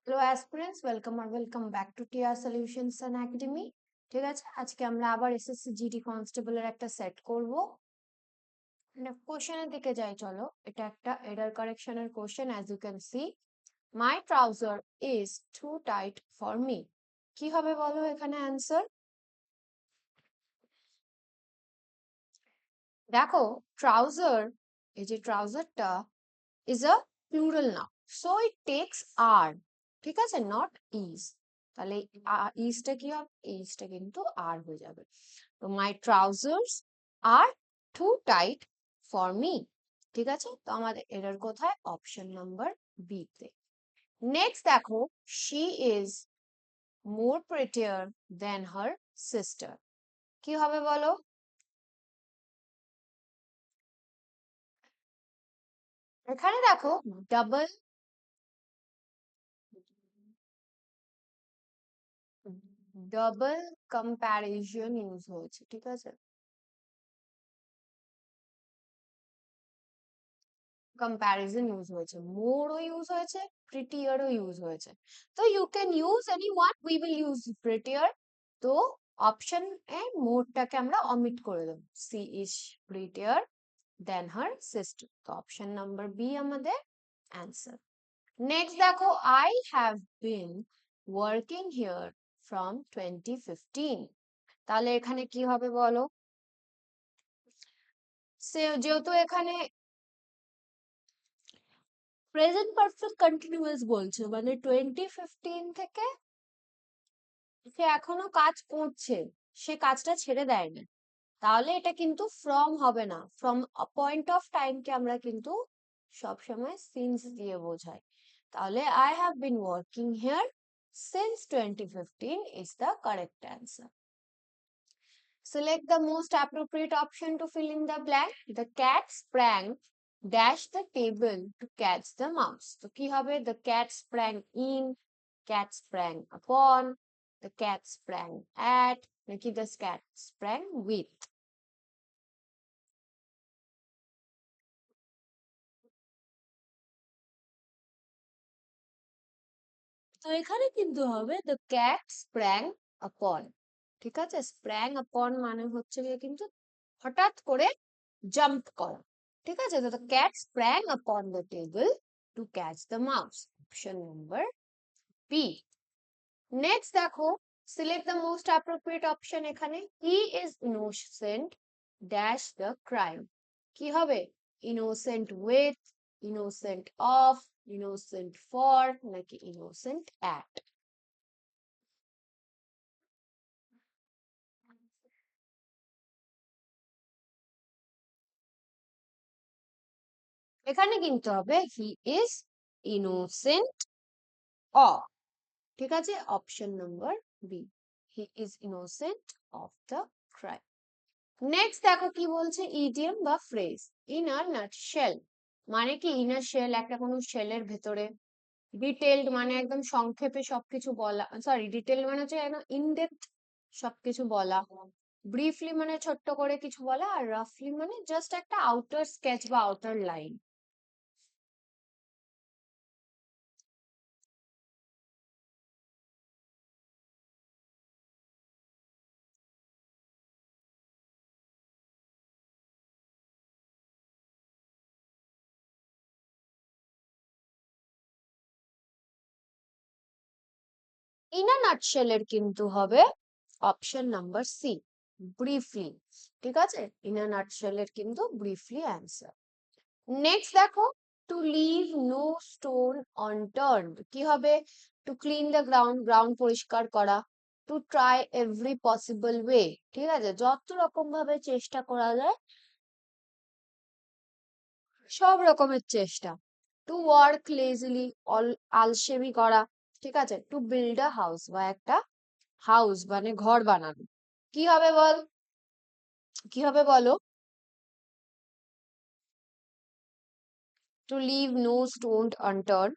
Hello aspirants, welcome back to TR solutions and academy. ঠিক আছে, আজকে আমরা আবার এসএসসি জিডি কনস্টেবলের একটা সেট করব। কোশ্চেনের দিকে যাই, চলো। এটা একটা এরর কারেকশনের question. As you can see, my trouser is too tight for me. কি হবে বলো এখানে অ্যান্সার? দেখো, ট্রাউজার, এই যে ট্রাউজারটা is a plural noun, so it takes are, ঠিক আছে, not is। তাহলে ইজটা কি হবে? ইজটা কিন্তু আর হয়ে যাবে। তো my trousers are too tight for me. ঠিক আছে, তো আমাদের এরর কোথায়? অপশন নাম্বার বি তে। নেক্সট দেখো, she is more prettier than her sister. কি হবে বলো? এখানে দেখো, ডাবল ডাবল কম্প্যারিজন ইউজ হয়েছে। ঠিক আছে, কম্প্যারিজন ইউজ হয়েছে, মোরও ইউজ হয়েছে, প্রিটিয়ারও ইউজ হয়েছে। তো you can use any one, we will use prettier. তো অপশন এ মোরটাকে আমরা অমিট করে দেবো। C is prettier than her sister. তো অপশন নাম্বার বি আমাদের অ্যান্সার। নেক্সট দেখো, I have been working here from 2015। তাহলে এখানে কি হবে বলো? যেহেতু এখানে প্রেজেন্ট পারফেক্ট কন্টিনিউয়াস বলছে, মানে 2015 থেকে সে এখনো কাজ করছে, সে কাজটা ছেড়ে দেয়নি। তাহলে এটা কিন্তু ফ্রম হবে না। ফ্রম পয়েন্ট অফ টাইমকে আমরা কিন্তু সবসময় সিন্স দিয়ে বোঝাই। তাহলে I have been working here since 2015 is the correct answer. Select the most appropriate option to fill in the blank. The cat sprang dash the table to catch the mouse. তো কি হবে? The cat sprang in, cat sprang upon, the cat sprang at, নাকি the cat sprang with? তো এখানে কিন্তু হবে the cat sprang upon। ঠিক আছে, sprang upon মানে হচ্ছে গিয়ে কিন্তু হঠাৎ করে জাম্প করা। ঠিক আছে, তো the cat sprang upon the table to catch the mouse. Option number B. Next দেখো, select the most appropriate option। এখানে he is innocent dash the crime। কি হবে? innocent with, innocent of, innocent for, নাকি innocent at? এখানে কিন্তু হবে he is innocent of। ঠিক আছে, option number B, he is innocent of the crime. Next দেখো কি বলছে, ইডিয়ম বা ফ্রেজ। ইন আ নাটশেল মানে কি? ইন আ শেল, একটা কোনো শেলের ভেতরে। ডিটেইলড মানে একদম সংক্ষেপে সবকিছু বলা, সরি, ডিটেইলড মানে হচ্ছে একদম ইনডেপথ সবকিছু বলা। ব্রিফলি মানে ছোট্ট করে কিছু বলা, আর রাফলি মানে জাস্ট একটা আউটার স্কেচ বা আউটার লাইন। ইন আ নাটশেলের কিন্তু হবে অপশন নাম্বার সি, ব্রিফলি। ঠিক আছে, ইন আ নাটশেলের কিন্তু ব্রিফলি অ্যান্সার। নেক্সট দেখো, to leave no stone unturned. কি হবে? To clean the ground, ground পরিষ্কার করা। To try every possible way, ঠিক আছে, যত রকম ভাবে চেষ্টা করা যায় সব রকমের চেষ্টা। টু ওয়ার্ক লেজিলি, আলসেমি করা। ঠিক আছে, টু বিল্ড আ হাউস বা একটা হাউস মানে ঘর বানানো। কি হবে বল? কি হবে বলো? To leave no stone unturn.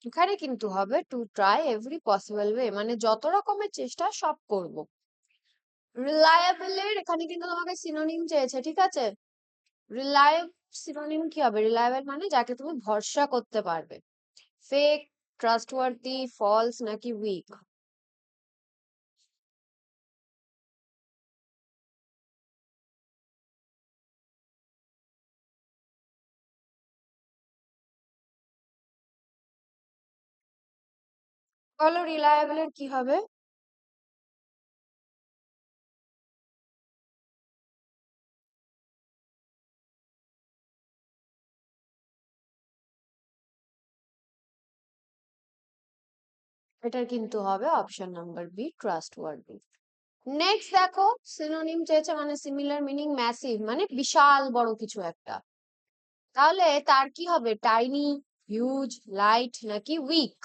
এখানে কিন্তু হবে to try every possible way, মানে যত রকমের চেষ্টা সব করব। রিলায়েবল এর এখানে কিন্তু তোমাকে সিনোনিম চেয়েছে, ঠিক আছে? রিলায়েবল সিনোনিম কি হবে? রিলায়েবল মানে যাকে তুমি ভরসা করতে পারবে। ফেক, ট্রাস্টওয়ার্দি, ফলস নাকি উইক? বলো রিলায়েবল এর কি হবে? এটার কিন্তু হবে option number B, trustworthy. Next দেখো, সিনোনিম চেয়েছে মানে সিমিলার মিনিং ম্যাসিভ মানে বিশাল বড় কিছু একটা। তাহলে তার কি হবে? টাইনি, হিউজ, লাইট নাকি উইক?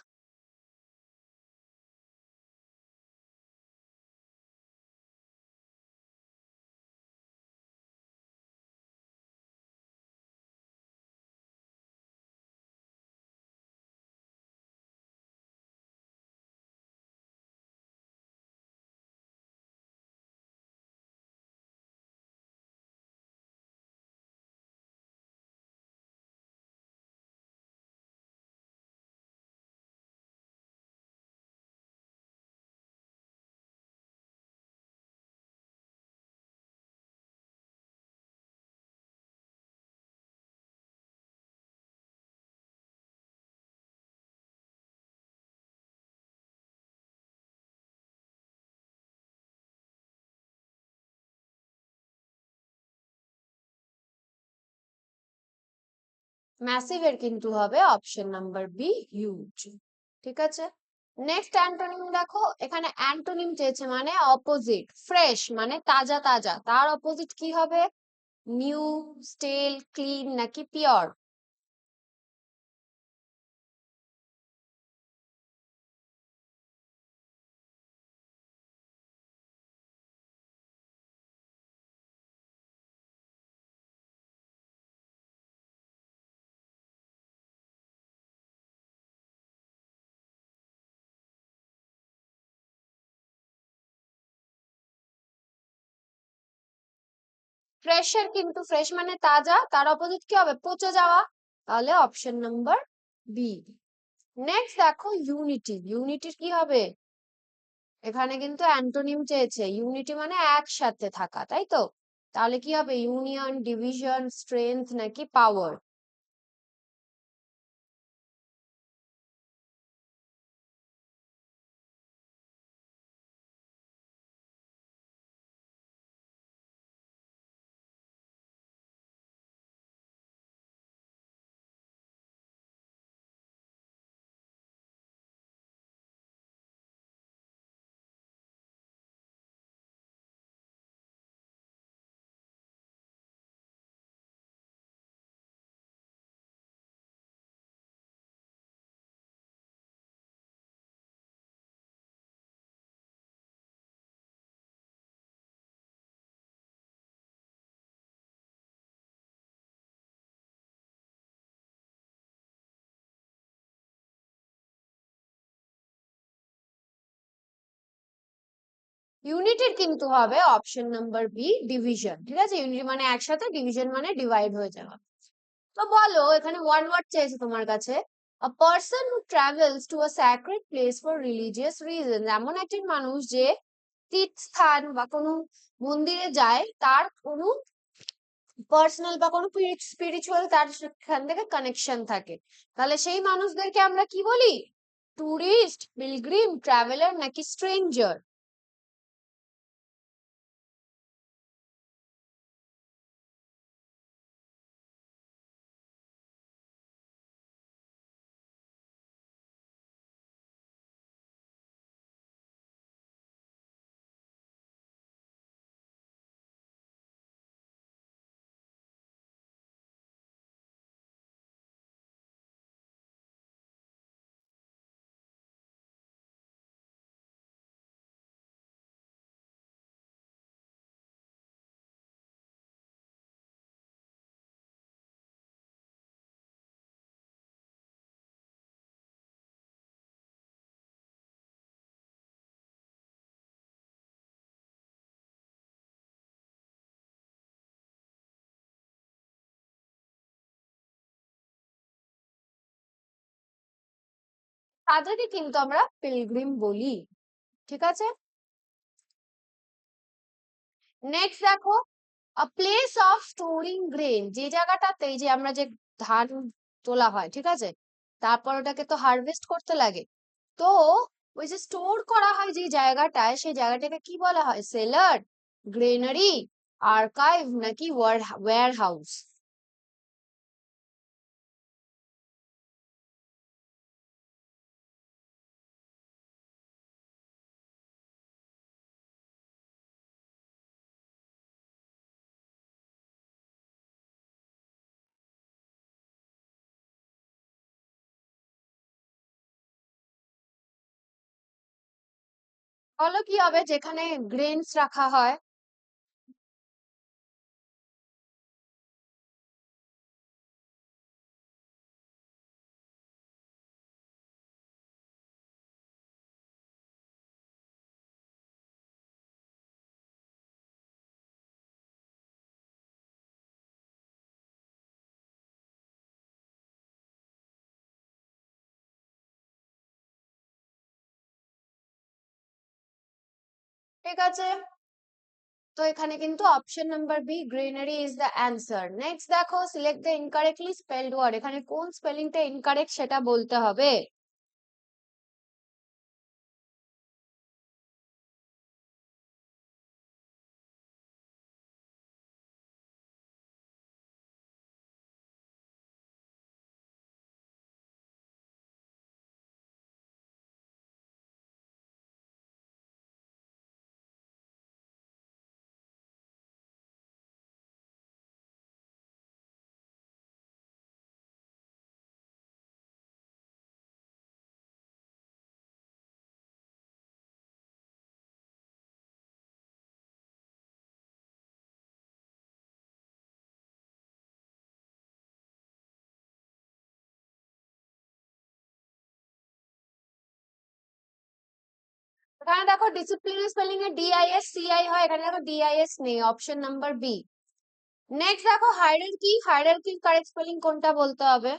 ম্যাসিভ এর কিন্তু হবে অপশন নাম্বার বি, হিউজ। ঠিক আছে। নেক্সট অ্যান্টোনিম দেখো, এখানে অ্যান্টোনিম চেয়েছে মানে অপোজিট। ফ্রেশ মানে তাজা তাজা, তার অপোজিট কি হবে? নিউ, স্টেল, ক্লিন নাকি পিওর? ফ্রেশের কিন্তু ফ্রেশ মানে তাজা, তার অপোজিট কি হবে? পচে যাওয়া। তাহলে অপশন নাম্বার বি। নেক্সট দেখো ইউনিটি, ইউনিটির কি হবে? এখানে কিন্তু অ্যান্টোনিম চেয়েছে, ইউনিটি মানে একসাথে থাকা, তাই তো? তাহলে কি হবে? ইউনিয়ন, ডিভিশন, স্ট্রেংথ নাকি পাওয়ার? ইউনিটির কিন্তু হবে অপশন নাম্বার বি, ডিভিশন। ঠিক আছে, ইউনিটি মানে একসাথে, ডিভিশন মানে ডিভাইড হয়ে যাওয়া। তো বলো, এখানে ওয়ান ওয়ার্ড চেয়েছে তোমার কাছে। A person who travels to a sacred place for religious reason, এমন একজন মানুষ যে তীর্থস্থান বা কোনো মন্দিরে যায়, তার কোনো পার্সোনাল বা কোনো স্পিরিচুয়াল তার সেখান থেকে কানেকশন থাকে। তাহলে সেই মানুষদেরকে আমরা কি বলি? টুরিস্ট, পিলগ্রিম, ট্রাভেলার নাকি স্ট্রেঞ্জার? তাদেরকে কিন্তু আমরা পিলগ্রিম বলি। ঠিক আছে, নেক্সট দেখো, আ প্লেস অফ স্টোরিং গ্রেন, যে জায়গাটাতে এই যে আমরা যে ধান তোলা হয়, ঠিক আছে, তারপর ওটাকে তো হারভেস্ট করতে লাগে, তো ওই যে স্টোর করা হয় যে জায়গাটায়, সেই জায়গাটাকে কি বলা হয়? সেলার, গ্রেনারি, আর্কাইভ নাকি ওয়্যার হাউস? বলো কি হবে যেখানে গ্রেনস রাখা হয়? ঠিক আছে, তো এখানে কিন্তু option number B greenery is the answer. Next দেখো, select the incorrectly spelled word, এখানে কোন স্পেলিংটা ইনকারেক্ট সেটা বলতে হবে। এখানে দেখো ডিসিপ্লিনারি স্পেলিং এ ডিআইএস সিআই হয়, এখানে দেখো ডিআইএস নেই, অপশন নাম্বার বি। নেক্সট দেখো হায়ারার্কি, হায়ারার্কির কারেক্ট স্পেলিং কোনটা বলতে হবে।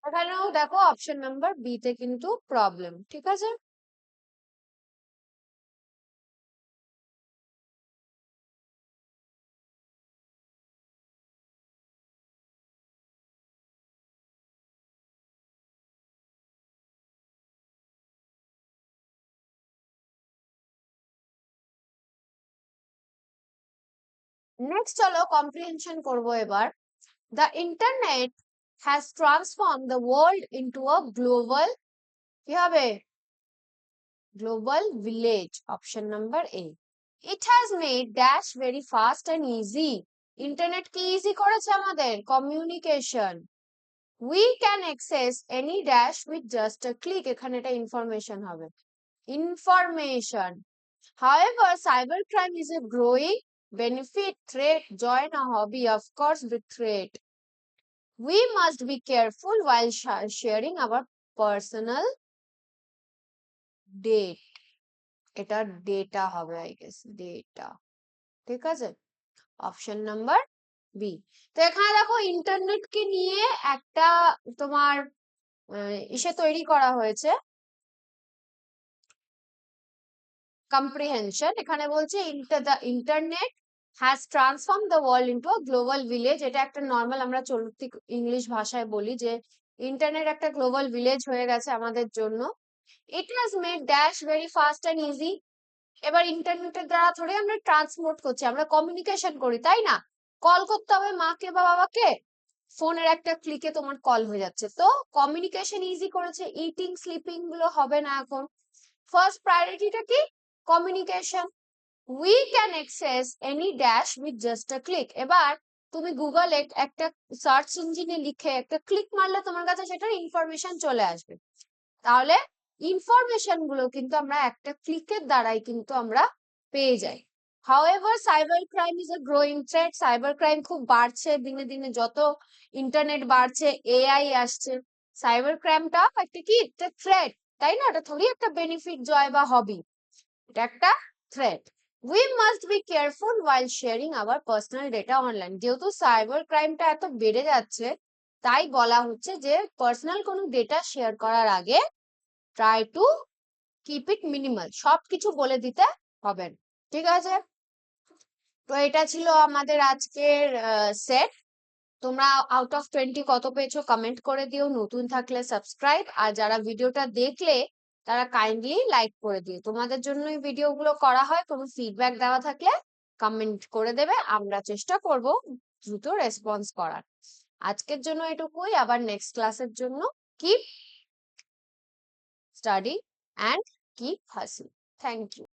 এখানেও দেখো অপশন নাম্বার বি তে কিন্তু প্রবলেম। ঠিক আছে, নেক্সট চলো কম্প্রিহেনশন করবো এবার। The internet has transform the world into a global, কি হবে? Global village, option number A. It has made dash very fast and easy. Internet কি ইজি করেছে আমাদের? Communication. We can access any dash with just a click. এখানে এটা information হবে। Information. However, cybercrime is a growing benefit, threat, joy, a hobby. Of course, with threat. We must be careful while sharing our personal data. এটা data হবে, I guess data. ঠিক আছে, option number B. তো এখানে দেখো ইন্টারনেটকে নিয়ে একটা তোমার ইসে তৈরি করা হয়েছে, কম্প্রিহেনশন। এখানে বলছে the internet has transform the world into a global village. এটা একটা নর্মাল আমরা চলতি ইংলিশ ভাষায় বলি যে ইন্টারনেট একটা গ্লোবাল ভিলেজ হয়ে গেছে আমাদের জন্য। It has made dash very fast and easy. এবার ইন্টারনেটের দ্বারা ধরে আমরা ট্রান্সপোর্ট করছি, আমরা কমিউনিকেশন করি, তাই না? কল করতে হবে মাকে বা বাবাকে, ফোনের একটা ক্লিকে তোমার কল হয়ে যাচ্ছে। তো কমিউনিকেশন ইজি করেছে, ইটিং স্লিপিং গুলো হবে না এখন। ফার্স্ট প্রায়োরিটিটা কি? Communication. We can access any dash with just a click. এবার তুমি গুগলে একটা সার্চ ইঞ্জিনে লিখে একটা ক্লিক মারলে তোমার কাছে সেটার ইনফরমেশন চলে আসবে। তাহলে ইনফরমেশন গুলো কিন্তু আমরা একটা ক্লিকের দ্বারাই কিন্তু আমরা পেয়ে যাই। However, cyber crime is a growing threat. Cyber crime খুব বাড়ছে দিনে দিনে, যত ইন্টারনেট বাড়ছে, এআই আসছে। সাইবার ক্রাইমটা একটা কি, একটা থ্রেট, তাই না? এটা থোড়ি একটা বেনিফিট, জয় বা হবি, এটা একটা threat. We must be careful while sharing hour personal data online. যেহেতু সাইবার ক্রাইমটা এত বেড়ে যাচ্ছে, তাই বলা হচ্ছে যে পার্সোনাল কোনো ডেটা শেয়ার করার আগে try to keep it minimal. সবকিছু বলে দিতে হবে না, ঠিক আছে? তো এটা ছিল আমাদের আজকের সেট। তোমরা আউট অফ 20 কত পেয়েছো কমেন্ট করে দিও, নতুন থাকলে সাবস্ক্রাইব, আর যারা ভিডিওটা দেখলে তারা কাইন্ডলি লাইক করে দিও। তোমাদের জন্য এই ভিডিওগুলো করা হয়, কোনো ফিডব্যাক দেওয়া থাকলে কমেন্ট করে দেবে, আমরা চেষ্টা করব দ্রুত রেসপন্স করার। আজকের জন্য এটুকুই, আবার নেক্সট ক্লাসের জন্য কিপ স্টাডি অ্যান্ড কিপ হাসিং। Thank you.